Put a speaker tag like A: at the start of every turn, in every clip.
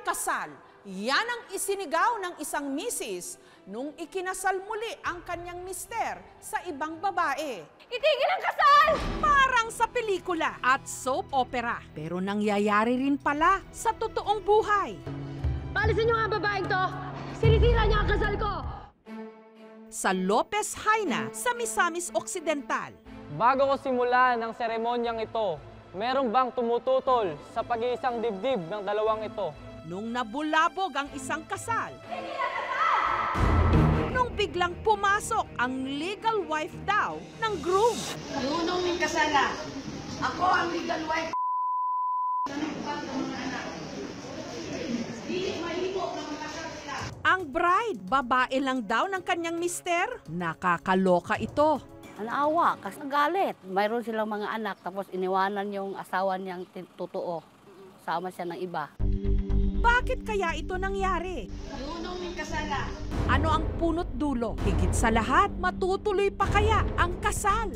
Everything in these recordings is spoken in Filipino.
A: kasal. Yan ang isinigaw ng isang misis nung ikinasal muli ang kanyang mister sa ibang babae.
B: Itigil ang kasal!
A: Parang sa pelikula at soap opera. Pero nangyayari rin pala sa totoong buhay.
B: Paalisin niyo nga ang babaeng to! Sinisira niya ang kasal ko!
A: Sa Lopez Haina sa Misamis Occidental.
C: Bago ko simulan ang seremonyang ito, meron bang tumututol sa pag-iisang dibdib ng dalawang ito?
A: Nung nabulabog ang isang kasal. Nung biglang pumasok ang legal wife daw ng groom.
D: Nunong ng kasala. Ako ang legal wife.
A: Ang bride, babae lang daw ng kanyang mister. Nakakaloka ito.
E: Naawa kasi galit. Mayroon silang mga anak tapos iniwanan yung asawa niyang totoo. Sama siya ng iba.
A: Bakit kaya ito nangyari?
D: Nunong ng kasala.
A: Ano ang punot dulo? Higit sa lahat, matutuloy pa kaya ang kasal?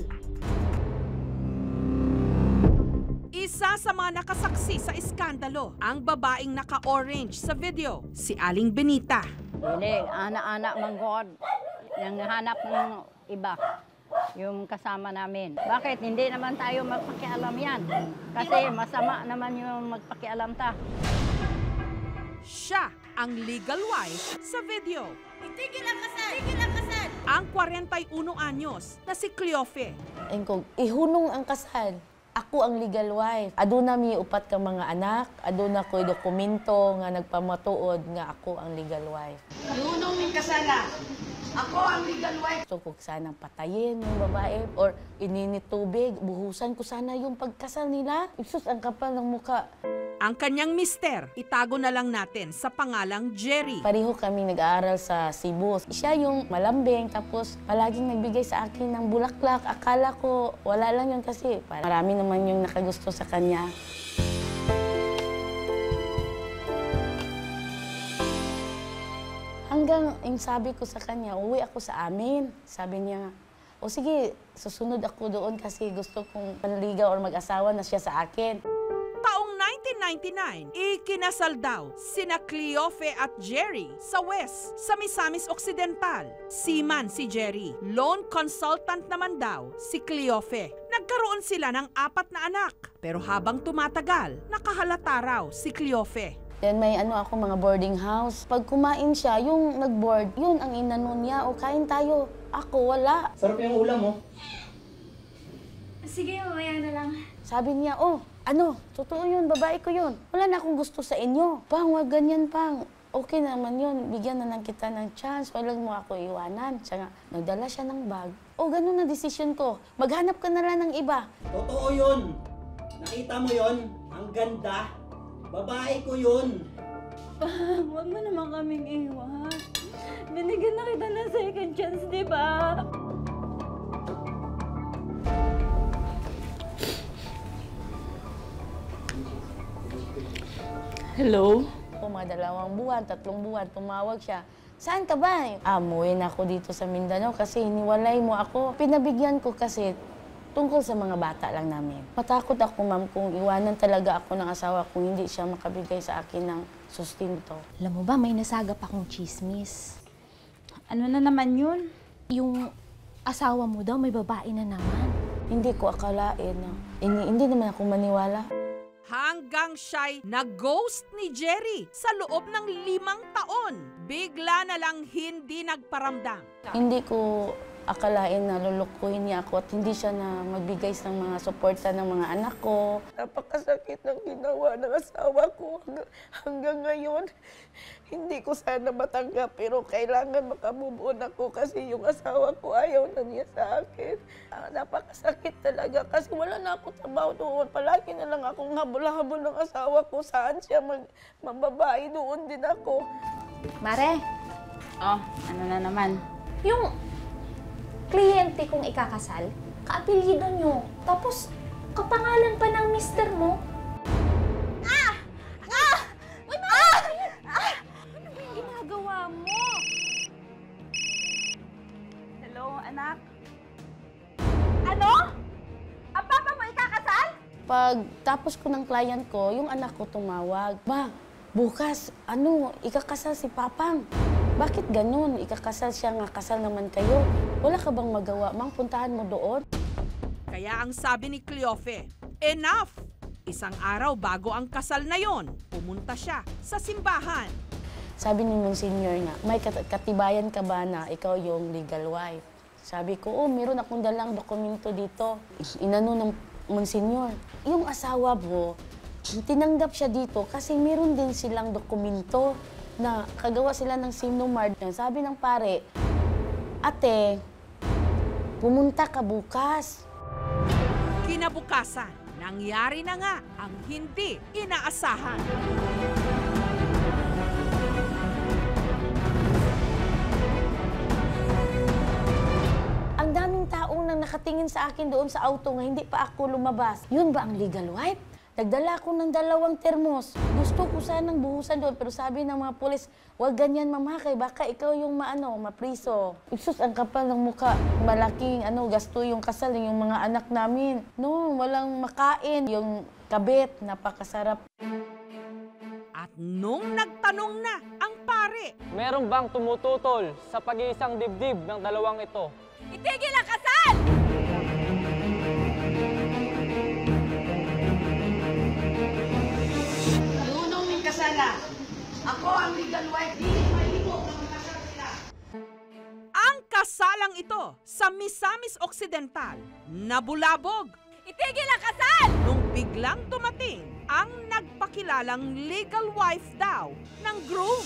A: Isa sa mga nakasaksi sa iskandalo, ang babaeng naka-orange sa video, si Aling Benita.
E: Hindi, anak-anak manggod. Yang hanap ng iba. Yung kasama namin. Bakit? Hindi naman tayo magpakialam yan. Kasi masama naman yung magpakialam ta.
A: Siya ang legal wife sa video.
D: Itigil ang kasal! Itigil ang kasal!
A: Ang 41 anyos na si Cleofe.
F: Engkog, ihunong ang kasal. Ako ang legal wife. Aduna mi upat ka mga anak. Aduna ko'y dokumento nga nagpamatuod nga ako ang legal wife.
D: Nunong ng kasala. Ako ang legal wife.
F: So kung sanang patayin yung babae or ininit tubig, buhusan ko sana yung pagkasal nila. Isus, ang kapal ng muka.
A: Ang kanyang mister, itago na lang natin sa pangalang Jerry.
F: Pareho kami nag-aaral sa Cebu. Siya yung malambing, tapos palaging nagbigay sa akin ng bulaklak. Akala ko wala lang yun kasi marami naman yung nakagusto sa kanya. Hanggang yung sabi ko sa kanya, uwi ako sa amin. Sabi niya, o sige, susunod ako doon kasi gusto kong panligaw or mag-asawa na siya sa akin.
A: Taong 1999, ikinasal daw sina Cleofe at Jerry sa West, sa Misamis Occidental. Seaman si Jerry, loan consultant naman daw si Cleofe. Nagkaroon sila ng 4 na anak. Pero habang tumatagal, nakahalata raw si Cleofe.
F: Then may ako mga boarding house. Pag kumain siya, yung nag-board, yun ang inanon niya. O kain tayo. Ako, wala.
C: Sarap yung ulam mo.
B: Sige, mamaya na lang.
F: Sabi niya, oh, totoo yun, babae ko yun. Wala na akong gusto sa inyo. Pang, wag ganyan, Pang. Okay naman yun, bigyan na lang kita ng chance. Wala mo ako iwanan. Siya nga, nagdala siya ng bag. O, ganun na decision ko. Maghanap ka na lang ng iba.
G: Totoo yun. Nakita mo yun? Ang ganda. Babae ko yun.
B: Huwag mo naman kaming iwan. Binigyan na kita ng second chance, di ba?
F: Hello? O, mga 2 buwan, 3 buwan, tumawag siya. Saan ka ba? Amuwi na ako dito sa Mindanao kasi hiniwalay mo ako. Pinabigyan ko kasi tungkol sa mga bata lang namin. Matakot ako, ma'am, kung iwanan talaga ako ng asawa kung hindi siya makabigay sa akin ng sustento.
H: Alam mo ba, may nasagap akong chismis. Ano na naman yun? Yung asawa mo daw, may babae na naman.
F: Hindi ko akalain. Hindi naman ako maniwala.
A: Hanggang siya'y nag-ghost ni Jerry sa loob ng 5 taon. Bigla na lang hindi nagparamdam.
F: Hindi ko akalain na lulukuhin niya ako at hindi siya na magbigay sa mga suporta ng mga anak ko. Napakasakit ng ginawa ng asawa ko hanggang ngayon. Hindi ko sana matanggap pero kailangan makamove on ako kasi yung asawa ko ayaw na niya sa akin. Napakasakit talaga kasi wala na ako trabaho doon. Palagi na lang akong habol-habol ng asawa ko. Saan siya mababae doon din ako.
H: Mare, ano na naman? Yung kliyente kong ikakasal, kaapelyido nyo. Tapos, kapangalan pa ng mister mo. Ano ba yung ginagawa mo?
B: Hello, anak? Ano? Ang papa mo ikakasal?
F: Pag tapos ko ng client ko, yung anak ko tumawag. Ma, bukas, ikakasal si Papang. Bakit ganun? Ikakasal siya nga, kasal naman kayo. Wala ka bang magawa, Mang? Puntahan mo doon.
A: Kaya ang sabi ni Cleofe, enough! Isang araw bago ang kasal na yon, pumunta siya sa simbahan.
F: Sabi ni Monsignor nga, may katibayan ka ba na ikaw yung legal wife? Sabi ko, meron akong dalang dokumento dito. Inano ng Monsignor, yung asawa mo, tinanggap siya dito kasi meron din silang dokumento na kagawa sila ng sinumard. Sabi ng pare, ate, pumunta ka bukas.
A: Kinabukasan, nangyari na nga ang hindi inaasahan.
F: Ang daming taong nang nakatingin sa akin doon sa auto nga hindi pa ako lumabas. Yun ba ang legal wife? Nagdala ko ng 2 termos. Gusto ko sanang buhusan doon, pero sabi ng mga pulis, huwag ganyan mamakay, baka ikaw yung mapriso. Isus, ang kapal ng muka. Malaking gasto yung kasal, yung mga anak namin. No, walang makain. Yung kabit, napakasarap.
A: At nung nagtanong na ang pare,
C: Meron bang tumututol sa pag-iisang dibdib ng dalawang ito?
H: Itigil ang kasal!
D: Lunong ng kasala. Ako ang legal wife. Di mahimo na magkasal sila.
A: ang kasalang ito sa Misamis Occidental nabulabog
H: Itigil ang kasal!
A: nung biglang dumating ang nagpakilalang legal wife daw ng groom.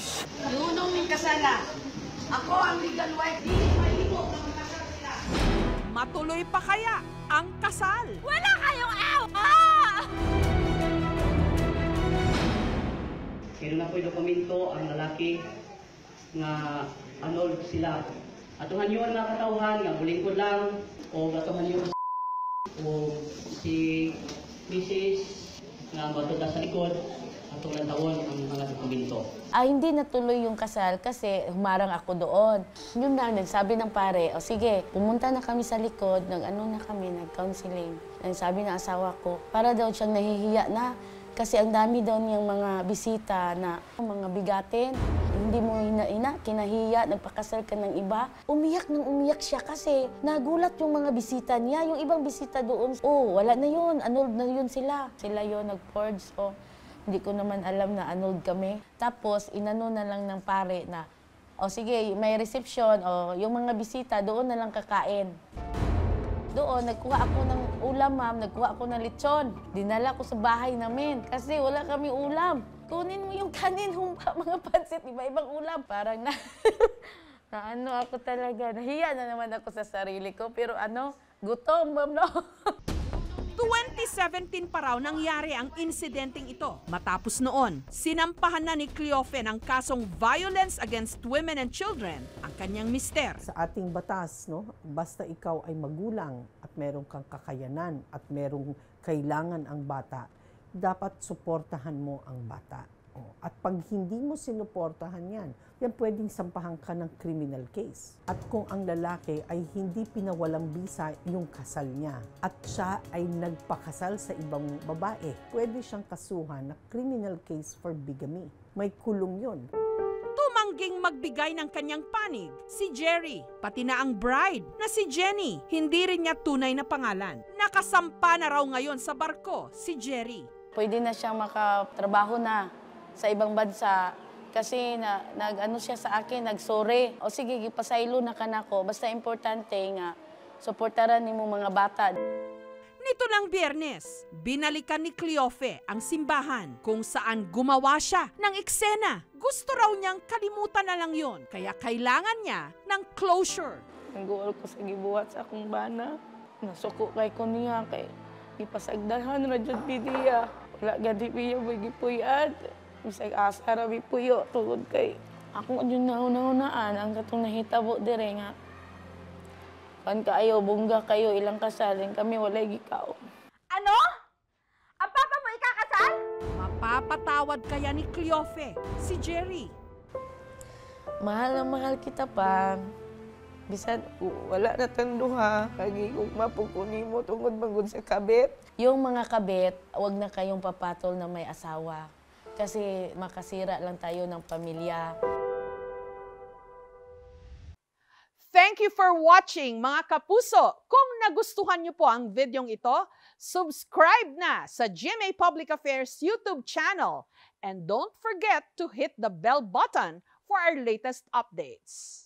D: Lunong ng kasala. Ako ang legal wife. Di mahimo na magkasal sila.
A: Matuloy pa kaya ang kasal?
H: Wala kayong out!
G: Kaya na po'y dokumento ang lalaki nga anol sila. Atuhan yun na katauhan nga bulingkod lang o atuhan yun o si Mrs. nga matuda sa likod atong natawon ang mga dokumento.
F: Hindi natuloy yung kasal kasi humarang ako doon. Yun na, nagsabi ng pare, sige, pumunta na kami sa likod, nag-counseling. Sabi ng asawa ko, para daw siyang nahihiya na. Kasi ang dami daw niyang mga bisita na mga bigatin. Hindi mo kinahiya, nagpakasal ka ng iba. Umiyak nang umiyak siya kasi nagulat yung mga bisita niya. Yung ibang bisita doon, wala na yun, annulled na yun sila. Sila yun, nag-purge. Hindi ko naman alam na annulled kami. Tapos, inano na lang ng pare na, sige, may reception, yung mga bisita, doon na lang kakain. Doon, nagkuha ako ng ulam, ma'am. Nagkuha ako ng lechon. Dinala ko sa bahay namin kasi wala kami ulam. Kunin mo yung kanin, humba, mga pansit, iba-ibang ulam. Parang ako talaga. Nahiya na naman ako sa sarili ko. Pero gutom, ma'am, no?
A: 2017 pa raw nangyari ang insidenteng ito. Matapos noon, sinampahan na ni Cleofe ng kasong violence against women and children ang kanyang mister.
I: Sa ating batas, basta ikaw ay magulang at merong kang kakayanan at merong kailangan ang bata, dapat suportahan mo ang bata. At pag hindi mo sinuportahan yan pwedeng sampahan ka ng criminal case. At kung ang lalaki ay hindi pinawalang bisa yung kasal niya at siya ay nagpakasal sa ibang babae, pwede siyang kasuhan na criminal case for bigamy. May kulong yun.
A: Tumangging magbigay ng kanyang panig si Jerry, pati na ang bride na si Jenny. Hindi rin niya tunay na pangalan. Nakasampa na raw ngayon sa barko si Jerry.
F: Pwede na siyang makatrabaho na sa ibang bansa. Kasi nag-ano siya sa akin, nag-sorry. Sige, ipasaylo na ka na ko. Basta importante nga, suportaran ni mo mga bata.
A: Nito ng Biyernes, binalikan ni Cleofe ang simbahan kung saan gumawa siya ng eksena. Gusto raw niyang kalimutan na lang yon, kaya kailangan niya ng closure.
F: Nangguol ko sa gibuhat sa akong bana. Nasuko kay ko niya, kay ipasagdahan na dyan bidiya. Wala gadi piya, magipuyad. Bisag asa rabi puyo tungod kay ako yun nauna-unaan ang katong nahitabo dire nga kan kaayo bungga kayo ilang kasalin kami walay gikaw.
H: Ano? Ang papa mo ikakasal?
A: Mapapatawad kaya ni Cleofe si Jerry?
F: Mahal na mahal kita pa. Bisan wala na tanduha kagi kung mapukuni mo tungod manggod sa kabit. Yung mga kabit, wag na kayong papatol na may asawa. kasi makasira lang tayo ng pamilya.
A: Thank you for watching, mga kapuso. Kung nagustuhan niyo po ang videong ito, subscribe na sa GMA Public Affairs YouTube channel. And don't forget to hit the bell button for our latest updates.